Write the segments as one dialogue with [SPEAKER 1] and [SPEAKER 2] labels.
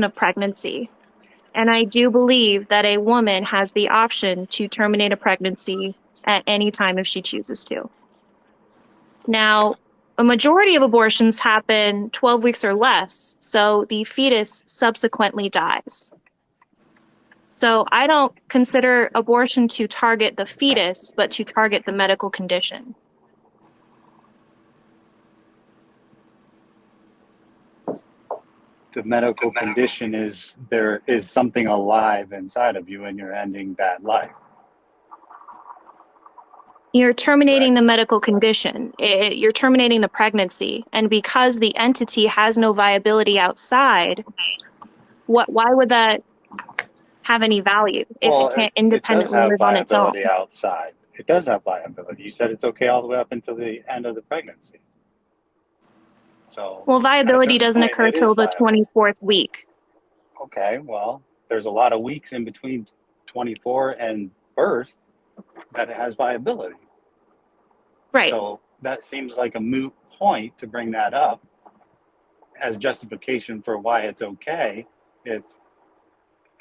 [SPEAKER 1] of pregnancy. And I do believe that a woman has the option to terminate a pregnancy at any time if she chooses to. Now, a majority of abortions happen 12 weeks or less, so the fetus subsequently dies. So I don't consider abortion to target the fetus, but to target the medical condition.
[SPEAKER 2] The medical condition is there is something alive inside of you and you're ending that life.
[SPEAKER 1] You're terminating
[SPEAKER 2] Correct.
[SPEAKER 1] the medical condition. You're terminating the pregnancy. And because the entity has no viability outside, why would that have any value if it
[SPEAKER 2] Well,
[SPEAKER 1] can't
[SPEAKER 2] it does
[SPEAKER 1] independently
[SPEAKER 2] have
[SPEAKER 1] live on its own?
[SPEAKER 2] viability outside. It does have viability. You said it's okay all the way up until the end of the pregnancy. So
[SPEAKER 1] Well,
[SPEAKER 2] at a
[SPEAKER 1] viability
[SPEAKER 2] certain
[SPEAKER 1] doesn't
[SPEAKER 2] point,
[SPEAKER 1] occur
[SPEAKER 2] it is
[SPEAKER 1] till the
[SPEAKER 2] viable.
[SPEAKER 1] 24th week.
[SPEAKER 2] Okay, well, there's a lot of weeks in between 24 and birth that it has viability.
[SPEAKER 1] Right.
[SPEAKER 2] So that seems like a moot point to bring that up as justification for why it's okay if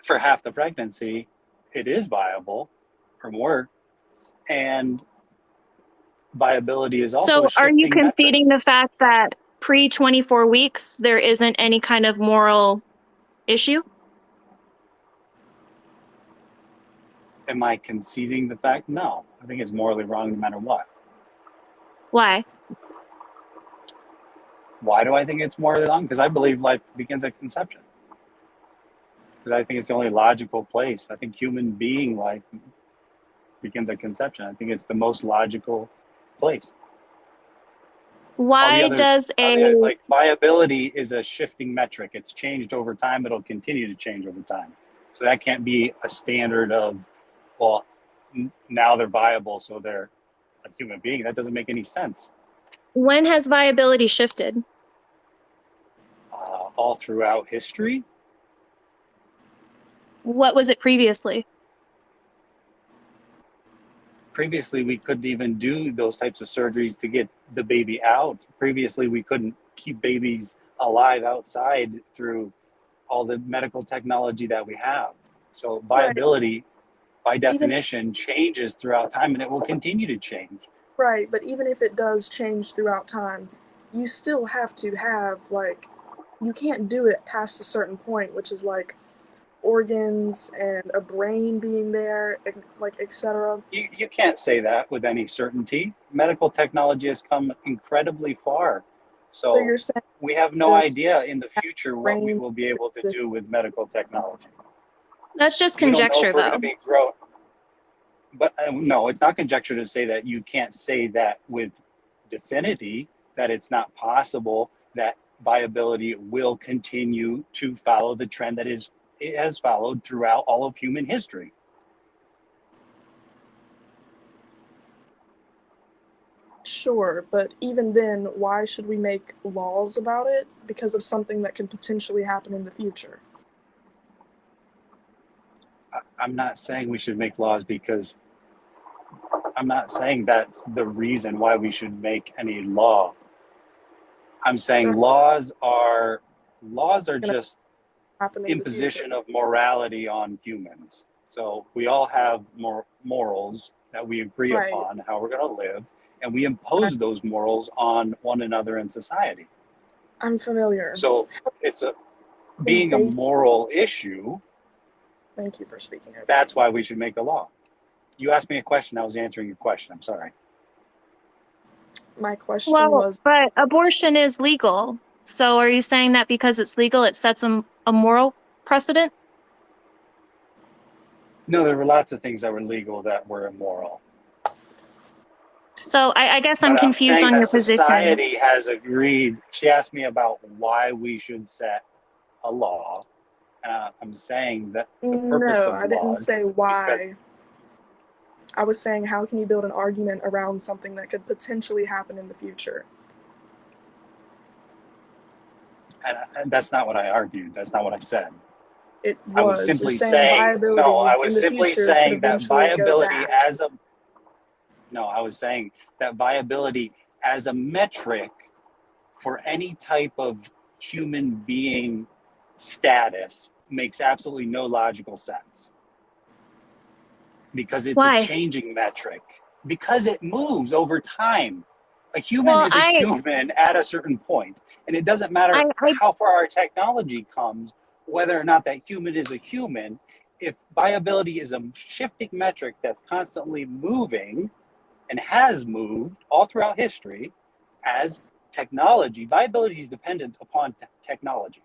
[SPEAKER 2] for half the pregnancy it is viable or more, and viability is also a
[SPEAKER 1] So are you
[SPEAKER 2] shifting metric.
[SPEAKER 1] conceding the fact that pre 24 weeks, there isn't any kind of moral issue?
[SPEAKER 2] Am I conceding the fact? No, I think it's morally wrong no matter what.
[SPEAKER 1] Why?
[SPEAKER 2] Why do I think it's morally wrong? Because I believe life begins at conception. Because I think it's the only logical place. I think human being life begins at conception. I think it's the most logical place. All the
[SPEAKER 1] Why
[SPEAKER 2] others,
[SPEAKER 1] does a
[SPEAKER 2] like viability is a shifting metric. It's changed over time. It'll continue to change over time. So that can't be a standard of, well, now they're viable, so they're a human being. That doesn't make any sense.
[SPEAKER 1] when has viability shifted?
[SPEAKER 2] All throughout history,
[SPEAKER 1] What was it previously?
[SPEAKER 2] previously we couldn't even do those types of surgeries to get the baby out. Previously we couldn't keep babies alive outside through all the medical technology that we have. So
[SPEAKER 3] Right.
[SPEAKER 2] viability by
[SPEAKER 3] Even
[SPEAKER 2] definition changes throughout time, and it will continue to change.
[SPEAKER 3] right, but even if it does change throughout time, you still have to have like you can't do it past a certain point, which is like organs and a brain being there, like etc.
[SPEAKER 2] You can't say that with any certainty. Medical technology has come incredibly far.
[SPEAKER 3] So
[SPEAKER 2] So
[SPEAKER 3] you're saying
[SPEAKER 2] we have no
[SPEAKER 3] the
[SPEAKER 2] idea in the future what we
[SPEAKER 3] brain,
[SPEAKER 2] will be able to
[SPEAKER 3] the
[SPEAKER 2] do with medical technology.
[SPEAKER 1] That's just
[SPEAKER 2] We don't know
[SPEAKER 1] conjecture,
[SPEAKER 2] if we're going to
[SPEAKER 1] though.
[SPEAKER 2] be growing. But no, it's not conjecture to say that you can't say that with definity, that it's not possible that viability will continue to follow the trend that it has followed throughout all of human history.
[SPEAKER 3] sure, but even then, why should we make laws about it? Because of something that could potentially happen in the future.
[SPEAKER 2] I'm not saying we should make laws because I'm not saying that's the reason why we should make any law. I'm saying
[SPEAKER 3] So
[SPEAKER 2] laws are
[SPEAKER 3] gonna
[SPEAKER 2] just
[SPEAKER 3] happen in the future.
[SPEAKER 2] imposition of morality on humans. So we all have morals that we agree
[SPEAKER 3] Right.
[SPEAKER 2] upon how we're going to live, and we
[SPEAKER 3] I,
[SPEAKER 2] impose those morals on one another in society.
[SPEAKER 3] I'm familiar.
[SPEAKER 2] So it's
[SPEAKER 3] In
[SPEAKER 2] being a
[SPEAKER 3] base,
[SPEAKER 2] moral issue.
[SPEAKER 3] thank you for speaking over
[SPEAKER 2] That's
[SPEAKER 3] me.
[SPEAKER 2] why we should make a law. You asked me a question. I was answering your question. I'm sorry.
[SPEAKER 3] My question
[SPEAKER 1] Well,
[SPEAKER 3] was
[SPEAKER 1] but abortion is legal. So are you saying that because it's legal, it sets a moral precedent?
[SPEAKER 2] No, there were lots of things that were legal that were immoral.
[SPEAKER 1] So I guess I'm
[SPEAKER 2] But I'm
[SPEAKER 1] confused
[SPEAKER 2] saying
[SPEAKER 1] on
[SPEAKER 2] that
[SPEAKER 1] your position.
[SPEAKER 2] society has agreed. She asked me about why we should set a law. I'm saying that the purpose
[SPEAKER 3] no,
[SPEAKER 2] of
[SPEAKER 3] I didn't
[SPEAKER 2] laws,
[SPEAKER 3] say
[SPEAKER 2] because,
[SPEAKER 3] why. I was saying how can you build an argument around something that could potentially happen in the future?
[SPEAKER 2] and that's not what I argued. That's not what I said.
[SPEAKER 3] It
[SPEAKER 2] I was
[SPEAKER 3] was. You're
[SPEAKER 2] simply
[SPEAKER 3] saying
[SPEAKER 2] saying, no,
[SPEAKER 3] viability
[SPEAKER 2] I
[SPEAKER 3] in
[SPEAKER 2] was
[SPEAKER 3] the
[SPEAKER 2] simply
[SPEAKER 3] future could
[SPEAKER 2] saying that
[SPEAKER 3] eventually go
[SPEAKER 2] viability
[SPEAKER 3] back.
[SPEAKER 2] as a, no, I was saying that viability as a metric for any type of human being status makes absolutely no logical sense because it's
[SPEAKER 1] Why?
[SPEAKER 2] a changing metric, because it moves over time. A human
[SPEAKER 1] Well,
[SPEAKER 2] is a human at a certain point, and it doesn't matter
[SPEAKER 1] I
[SPEAKER 2] how far our technology comes, whether or not that human is a human. If viability is a shifting metric that's constantly moving and has moved all throughout history as technology, viability is dependent upon technology.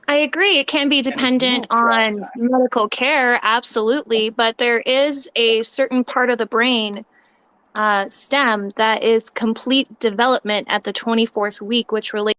[SPEAKER 1] I agree. It can be
[SPEAKER 2] And it's
[SPEAKER 1] dependent
[SPEAKER 2] moved throughout
[SPEAKER 1] on
[SPEAKER 2] time.
[SPEAKER 1] medical care, absolutely, but there is a certain part of the brain, stem, that is complete development at the 24th week, which relates